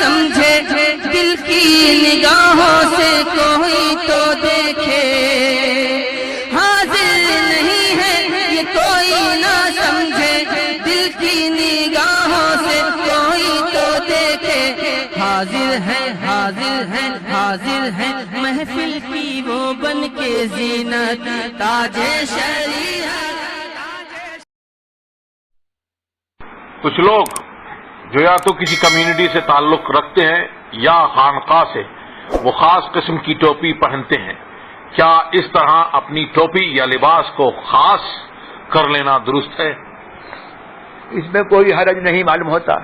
سمجھے دل کی نگاہوں سے کوئی تو دیکھے، حاضر نہیں ہے یہ کوئی نہ سمجھے دل کی نگاہوں سے کوئی تو دیکھے، حاضر ہے حاضر ہے حاضر ہے محفل کی وہ بن کے زینت تاج شریعت۔ کچھ لوگ جو یا تو کسی کمیونٹی سے تعلق رکھتے ہیں یا خانقاہ سے، وہ خاص قسم کی ٹوپی پہنتے ہیں، کیا اس طرح اپنی ٹوپی یا لباس کو خاص کر لینا درست ہے؟ اس میں کوئی حرج نہیں معلوم ہوتا۔